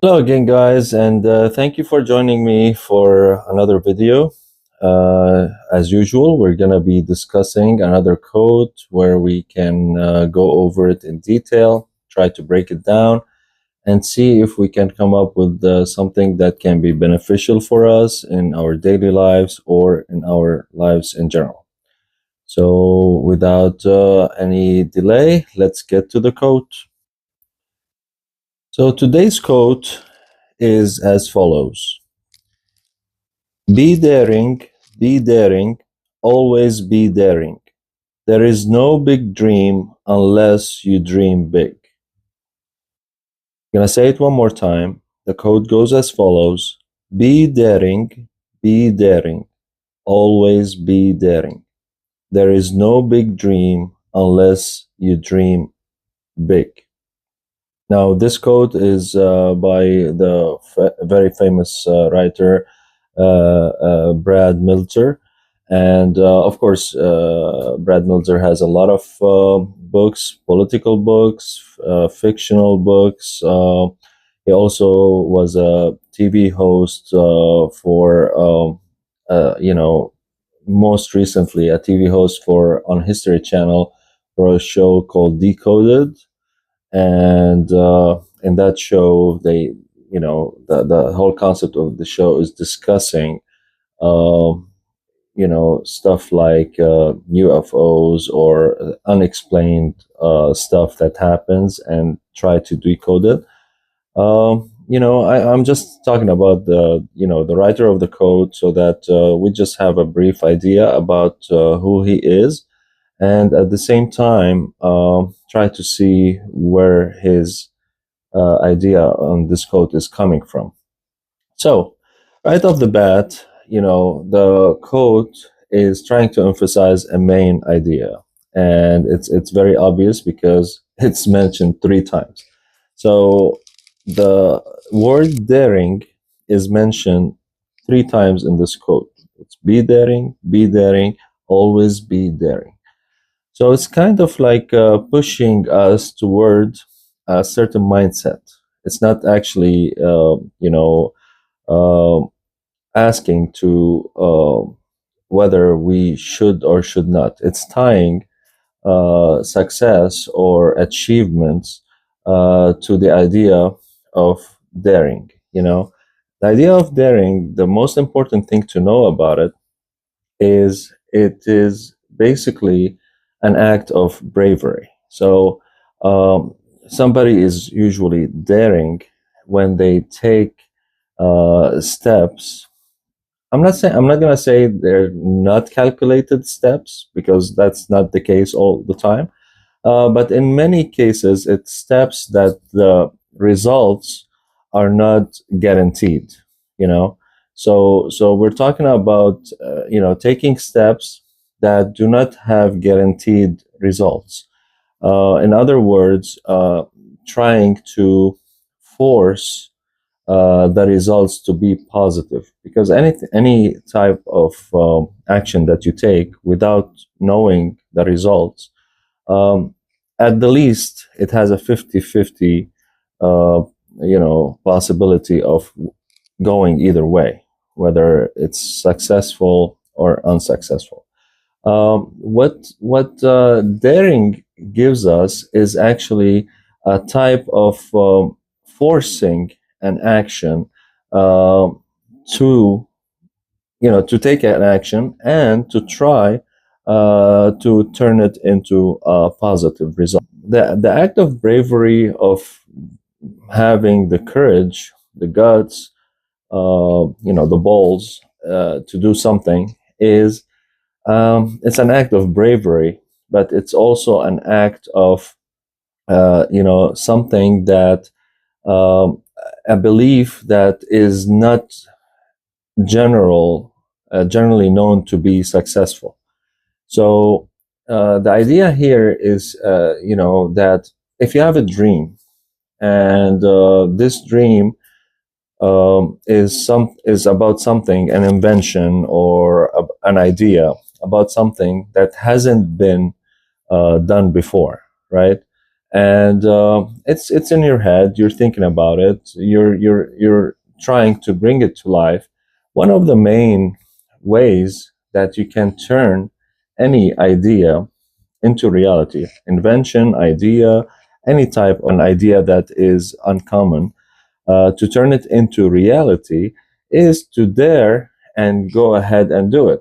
Hello again, guys, and thank you for joining me for another video. As usual, we're going to be discussing another code where we can go over it in detail, try to break it down, and see if we can come up with something that can be beneficial for us in our daily lives or in our lives in general. So, without any delay, let's get to the code. So, today's code is as follows. Be daring, always be daring. There is no big dream unless you dream big. I'm gonna say it one more time. The code goes as follows. Be daring, always be daring. There is no big dream unless you dream big. Now, this quote is by the very famous writer Brad Meltzer. And of course, Brad Meltzer has a lot of books, political books, fictional books. He also was a TV host for, most recently, a TV host for on History Channel for a show called Decoded. And in that show, the whole concept of the show is discussing um, stuff like UFOs or unexplained stuff that happens and try to decode it. I'm just talking about the writer of the code so that we just have a brief idea about who he is, and at the same time try to see where his idea on this code is coming from. So, right off the bat, the code is trying to emphasize a main idea, and it's very obvious because it's mentioned three times. So, the word daring is mentioned three times in this code. It's be daring, always be daring. So it's kind of like pushing us toward a certain mindset. It's not actually, uh, asking to whether we should or should not. It's tying success or achievements to the idea of daring. The idea of daring, the most important thing to know about it is basically an act of bravery. So somebody is usually daring when they take steps. I'm not gonna say they're not calculated steps because that's not the case all the time. But in many cases, it's steps that the results are not guaranteed. You know, so we're talking about taking steps that do not have guaranteed results. In other words, trying to force the results to be positive, because any type of action that you take without knowing the results, um, at the least it has a 50-50 possibility of going either way, whether it's successful or unsuccessful. What daring gives us is actually a type of forcing an action uh, to to take an action and to try to turn it into a positive result. The act of bravery of having the courage, the guts, the balls to do something is it's an act of bravery, but it's also an act of something that um, a belief that is not generally known to be successful. So the idea here is that if you have a dream and this dream is about something, an invention or an idea about something that hasn't been done before, right? and it's in your head. You're thinking about it. You're trying to bring it to life. One of the main ways that you can turn any idea into reality, invention, idea, any type of an idea that is uncommon, to turn it into reality, is to dare and go ahead and do it.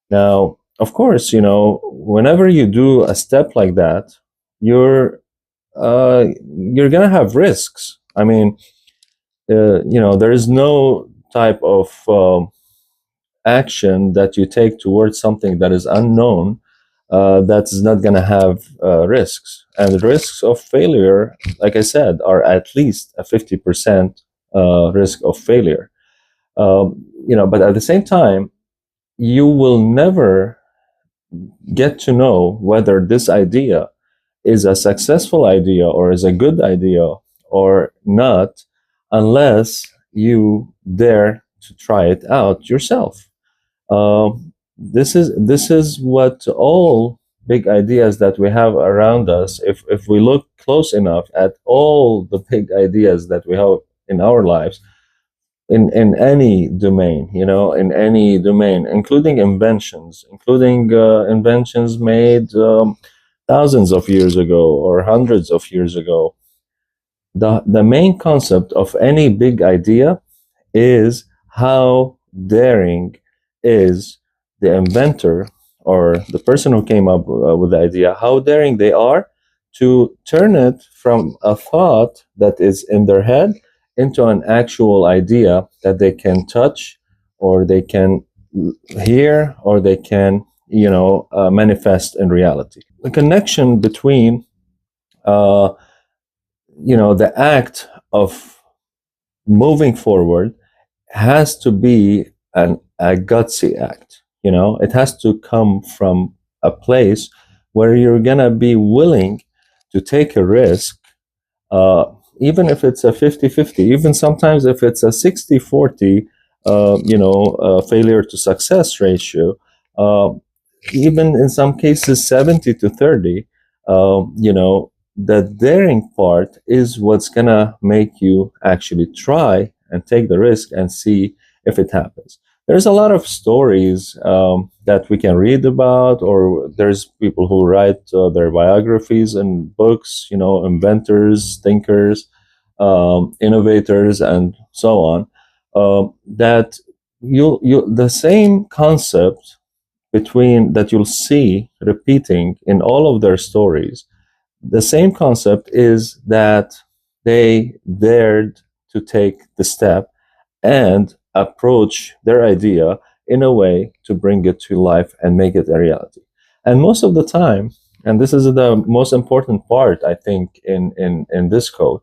Now, of course, whenever you do a step like that, you're you're gonna have risks. I mean, there is no type of action that you take towards something that is unknown that's not gonna have risks. And the risks of failure, like I said, are at least a 50% risk of failure. But at the same time, you will never get to know whether this idea is a successful idea or is a good idea or not unless you dare to try it out yourself. This is what all big ideas that we have around us. If we look close enough at all the big ideas that we have in our lives, in any domain, in any domain, including inventions made thousands of years ago or hundreds of years ago. The main concept of any big idea is how daring is the inventor or the person who came up with the idea, how daring they are to turn it from a thought that is in their head into an actual idea that they can touch or they can hear or they can manifest in reality. The connection between the act of moving forward has to be a gutsy act. It has to come from a place where you're gonna be willing to take a risk, uh, even if it's a 50-50, even sometimes if it's a 60-40, failure to success ratio, uh, even in some cases 70-30. The daring part is what's gonna make you actually try and take the risk and see if it happens. There's a lot of stories that we can read about, or there's people who write their biographies and books, inventors, thinkers, innovators, and so on. That you the same concept between that you'll see repeating in all of their stories. The same concept is that they dared to take the step and approach their idea in a way to bring it to life and make it a reality. And most of the time, and this is the most important part, I think, in this code,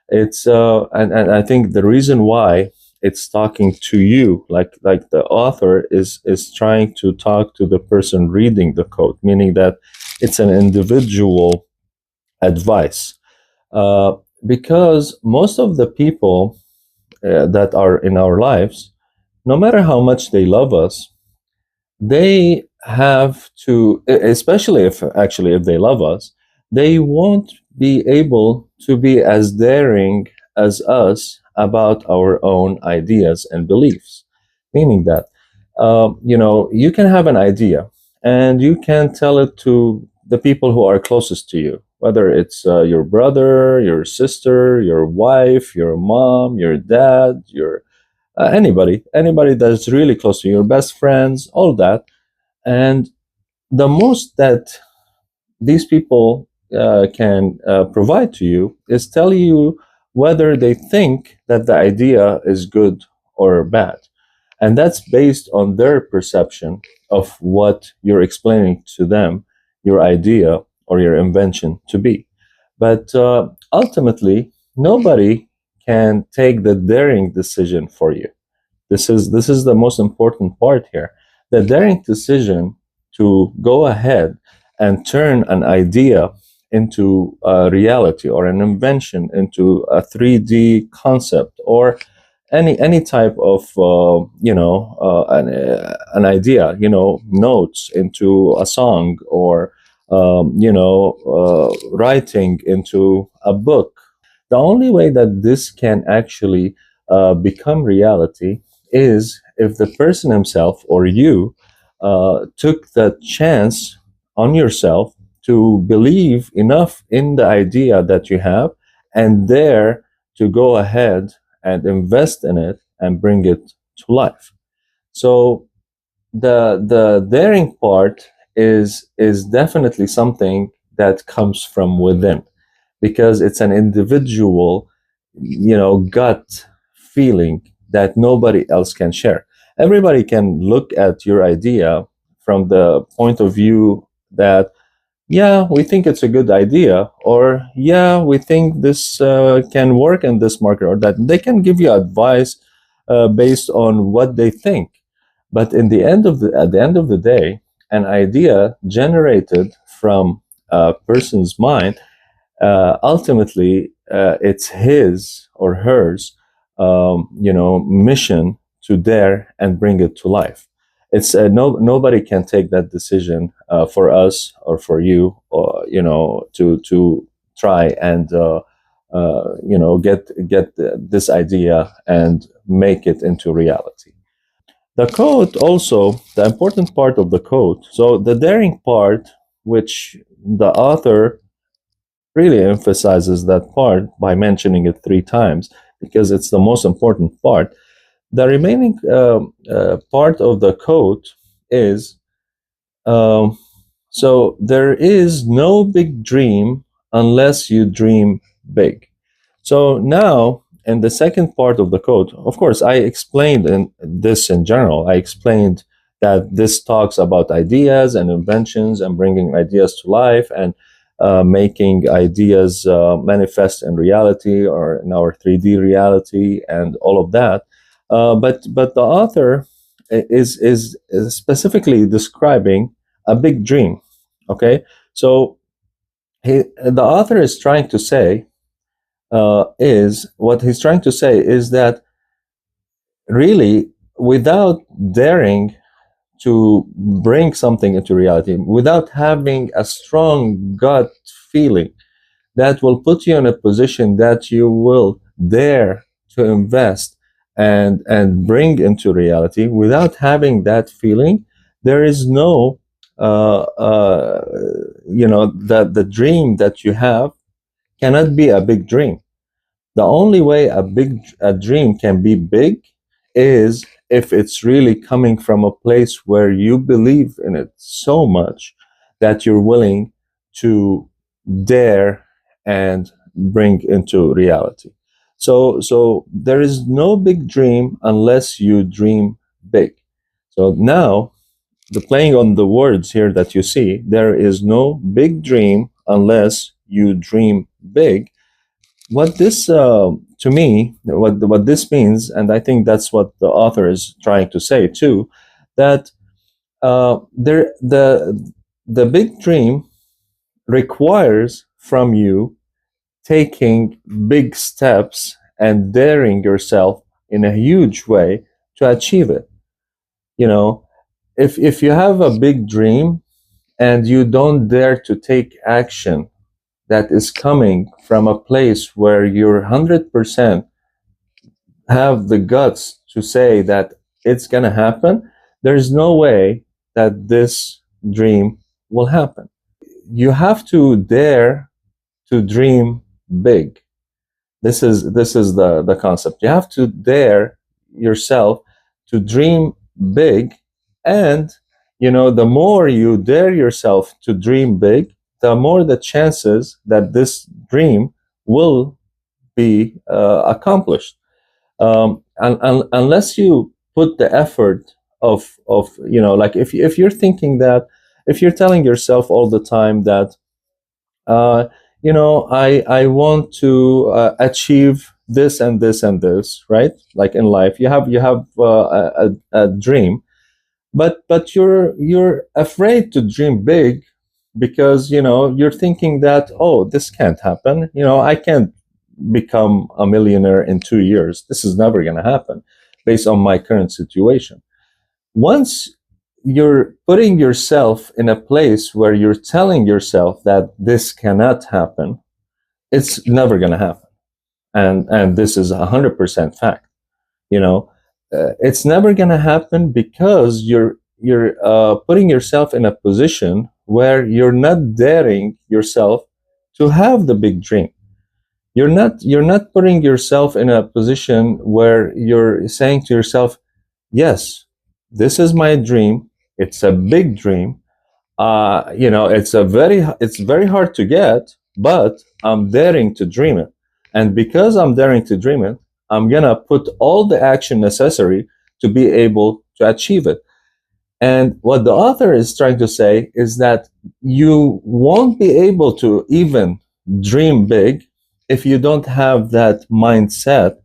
it's and I think the reason why it's talking to you, like the author is trying to talk to the person reading the code, meaning that it's an individual advice, uh, because most of the people that are in our lives, no matter how much they love us, they have to, especially if they love us, they won't be able to be as daring as us about our own ideas and beliefs. Meaning that, you can have an idea and you can tell it to the people who are closest to you, whether it's your brother, your sister, your wife, your mom, your dad, your anybody that's really close to you, your best friends, all that. And the most that these people can provide to you is tell you whether they think that the idea is good or bad. And that's based on their perception of what you're explaining to them, your idea or your invention to be. But ultimately, nobody can take the daring decision for you. This is the most important part here. The daring decision to go ahead and turn an idea into a reality or an invention into a 3D concept or any type of an idea, notes into a song or writing into a book. The only way that this can actually become reality is if the person himself or you took the chance on yourself to believe enough in the idea that you have and dare to go ahead and invest in it and bring it to life. So the daring part is definitely something that comes from within, because it's an individual, gut feeling that nobody else can share. Everybody can look at your idea from the point of view that, yeah, we think it's a good idea, or yeah, we think this can work in this market, or that they can give you advice based on what they think. But at the end of the day, an idea generated from a person's mind, ultimately, it's his or hers, mission to dare and bring it to life. It's nobody can take that decision for us or for you, or to try and get this idea and make it into reality. The code also, the important part of the code. So the daring part, which the author really emphasizes that part by mentioning it three times because it's the most important part. The remaining part of the code is, um, so there is no big dream unless you dream big. So now, in the second part of the code, of course, I explained in this in general. I explained that this talks about ideas and inventions and bringing ideas to life and making ideas manifest in reality or in our 3D reality and all of that. But the author is specifically describing a big dream. Okay, so the author is trying to say is what he's trying to say is that really, without daring to bring something into reality, without having a strong gut feeling that will put you in a position that you will dare to invest and bring into reality, without having that feeling, there is no that the dream that you have cannot be a big dream. The only way a dream can be big is if it's really coming from a place where you believe in it so much that you're willing to dare and bring into reality. So there is no big dream unless you dream big. So now, the playing on the words here that you see, there is no big dream unless you dream big. What this to me, what this means, and I think that's what the author is trying to say too, that there the big dream requires from you taking big steps and daring yourself in a huge way to achieve it. You know, if you have a big dream and you don't dare to take action that is coming from a place where you're 100% have the guts to say that it's going to happen, there's no way that this dream will happen. You have to dare to dream big. This is the concept. You have to dare yourself to dream big, and the more you dare yourself to dream big, the more the chances that this dream will be accomplished. Unless you put the effort of like if you're thinking that, if you're telling yourself all the time that uh, I want to achieve this and this and this, right? Like in life, you have a dream, but you're afraid to dream big because you're thinking that, oh, this can't happen. I can't become a millionaire in 2 years. This is never going to happen based on my current situation. Once you're putting yourself in a place where you're telling yourself that this cannot happen. It's never going to happen, and this is 100% fact. You know, it's never going to happen because you're putting yourself in a position where you're not daring yourself to have the big dream. You're not putting yourself in a position where you're saying to yourself, yes, this is my dream. It's a big dream. It's very hard to get, but I'm daring to dream it. And because I'm daring to dream it, I'm gonna put all the action necessary to be able to achieve it. And what the author is trying to say is that you won't be able to even dream big if you don't have that mindset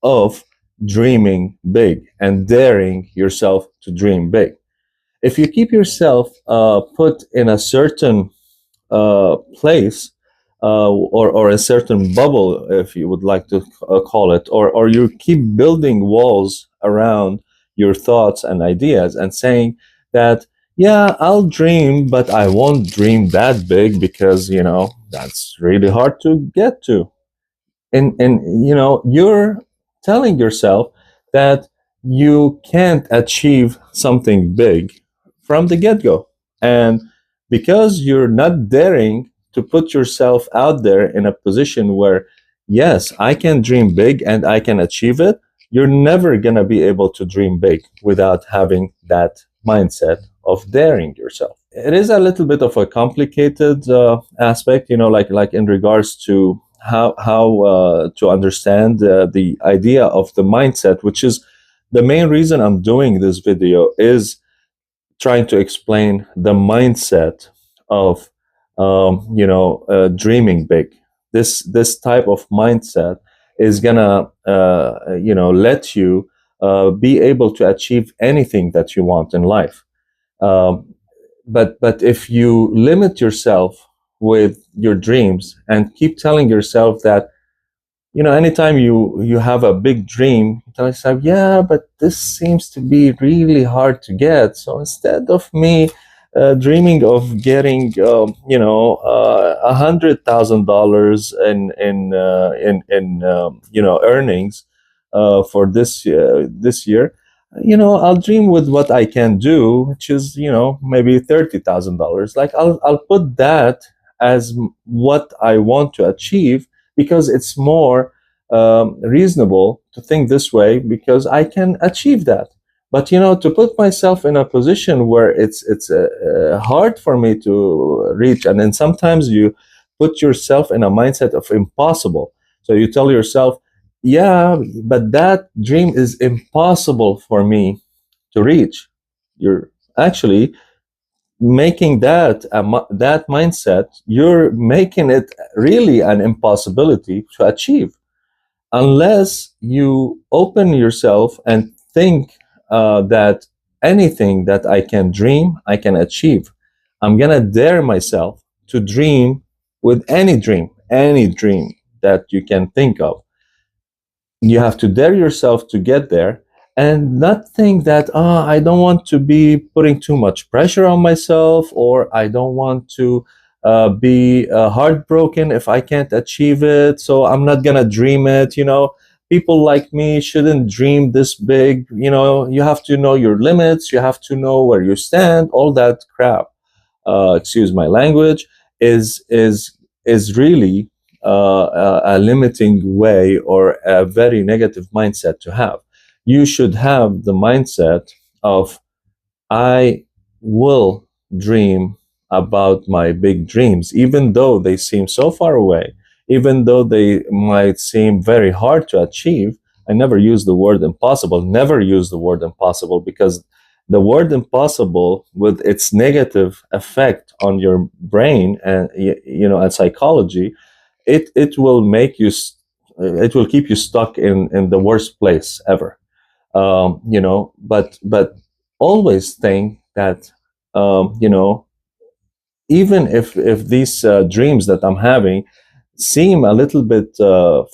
of dreaming big and daring yourself to dream big. If you keep yourself put in a certain place, or a certain bubble, if you would like to call it, or you keep building walls around your thoughts and ideas and saying that, yeah, I'll dream, but I won't dream that big because, that's really hard to get to. And you're telling yourself that you can't achieve something big from the get-go. And because you're not daring to put yourself out there in a position where, yes, I can dream big and I can achieve it, you're never going to be able to dream big without having that mindset of daring yourself. It is a little bit of a complicated aspect, like in regards to how to understand the idea of the mindset, which is the main reason I'm doing this video, is trying to explain the mindset of dreaming big. This type of mindset is gonna let you be able to achieve anything that you want in life. Um, but if you limit yourself with your dreams and keep telling yourself that, anytime you have a big dream, you tell yourself, yeah, but this seems to be really hard to get. So instead of me dreaming of getting, $100,000 in earnings for this year, I'll dream with what I can do, which is, maybe $30,000. Like I'll put that as what I want to achieve, because it's more reasonable to think this way, because I can achieve that. But to put myself in a position where it's hard for me to reach, and then sometimes you put yourself in a mindset of impossible. So you tell yourself, yeah, but that dream is impossible for me to reach. You're actually making that mindset, you're making it really an impossibility to achieve, unless you open yourself and think that anything that I can dream, I can achieve. I'm gonna dare myself to dream with any dream that you can think of. You have to dare yourself to get there, and not think that, I don't want to be putting too much pressure on myself, or I don't want to be heartbroken if I can't achieve it, so I'm not gonna dream it. People like me shouldn't dream this big. You have to know your limits, you have to know where you stand. All that crap, excuse my language, is really a limiting way, or a very negative mindset to have. You should have the mindset of, I will dream about my big dreams, even though they seem so far away, even though they might seem very hard to achieve. I never use the word impossible, never use the word impossible, because the word impossible, with its negative effect on your brain and and psychology, it will make you it will keep you stuck in the worst place ever. But always think that, even if these dreams that I'm having seem a little bit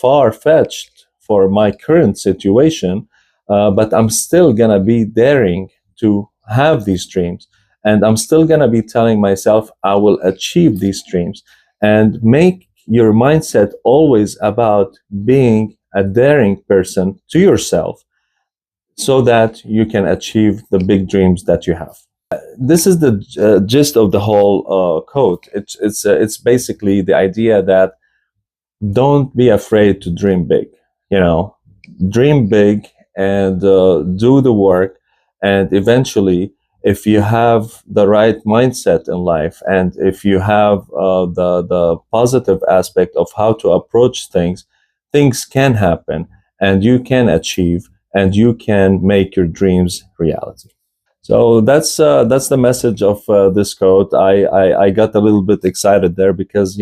far fetched for my current situation, but I'm still gonna be daring to have these dreams, and I'm still going to be telling myself I will achieve these dreams. And make your mindset always about being a daring person to yourself so that you can achieve the big dreams that you have. This is the gist of the whole quote. It's basically the idea that don't be afraid to dream big. You know, dream big and do the work, and eventually, if you have the right mindset in life, and if you have the positive aspect of how to approach things, things can happen, and you can achieve, and you can make your dreams reality. So that's the message of this quote. I got a little bit excited there because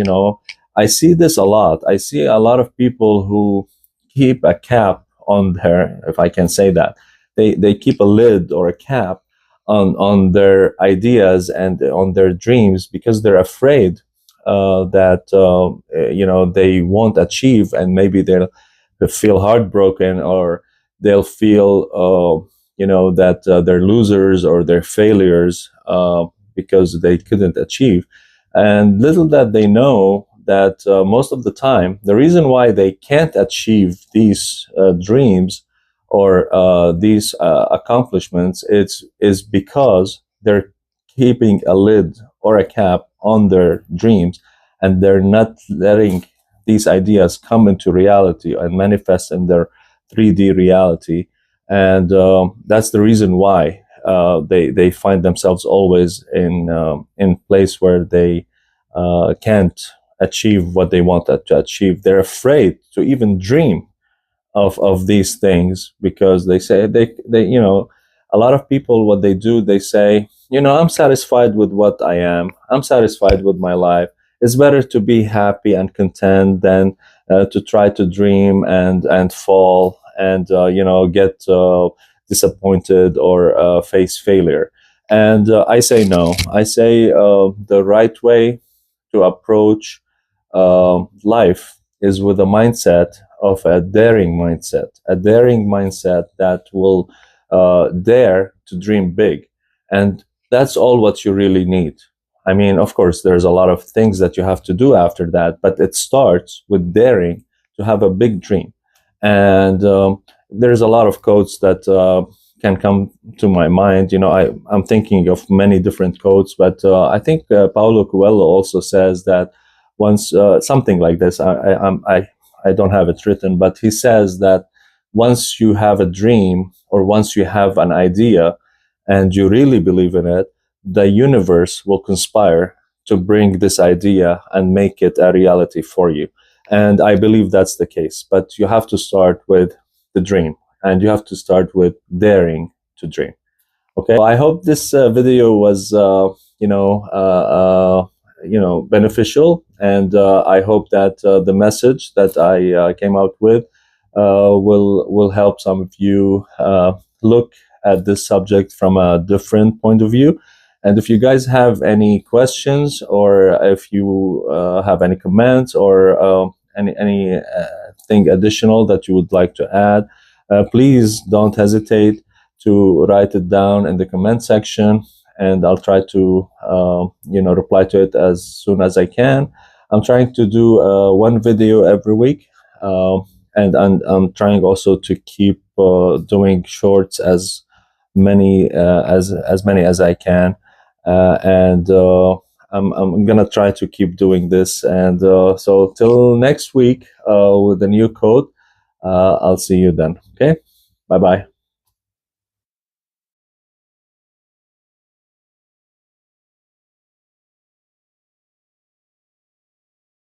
I see this a lot. I see a lot of people who keep a cap on their, if I can say that, they keep a lid or a cap on their ideas and on their dreams because they're afraid that they won't achieve, and maybe they'll feel heartbroken, or they'll feel that they're losers or they're failures because they couldn't achieve. And little that they know that most of the time, the reason why they can't achieve these dreams or these accomplishments is because they're keeping a lid or a cap on their dreams, and they're not letting these ideas come into reality and manifest in their 3D reality. And that's the reason why they find themselves always in place where they can't achieve what they want to achieve. They're afraid to even dream of these things because they say they a lot of people, what they do, they say, I'm satisfied with what I am. I'm satisfied with my life. It's better to be happy and content than to try to dream and fall and get disappointed or face failure. And I say no. I say the right way to approach life is with a mindset of a daring mindset that will dare to dream big. And that's all what you really need. I mean, of course, there's a lot of things that you have to do after that, but it starts with daring to have a big dream. And there's a lot of quotes that can come to my mind. I'm thinking of many different quotes, but I think Paulo Coelho also says that once something like this. I don't have it written, but he says that once you have a dream or once you have an idea and you really believe in it, the universe will conspire to bring this idea and make it a reality for you. And I believe that's the case. But you have to start with the dream, and you have to start with daring to dream. Okay. I hope this video was, beneficial, and I hope that the message that I came out with will help some of you look at this subject from a different point of view. And if you guys have any questions, or if you have any comments, or any thing additional that you would like to add, please don't hesitate to write it down in the comment section, and I'll try to reply to it as soon as I can. I'm trying to do one video every week, and I'm trying also to keep doing shorts as many as I can, and I'm gonna try to keep doing this. And so till next week with a new code. I'll see you then. Okay, bye bye.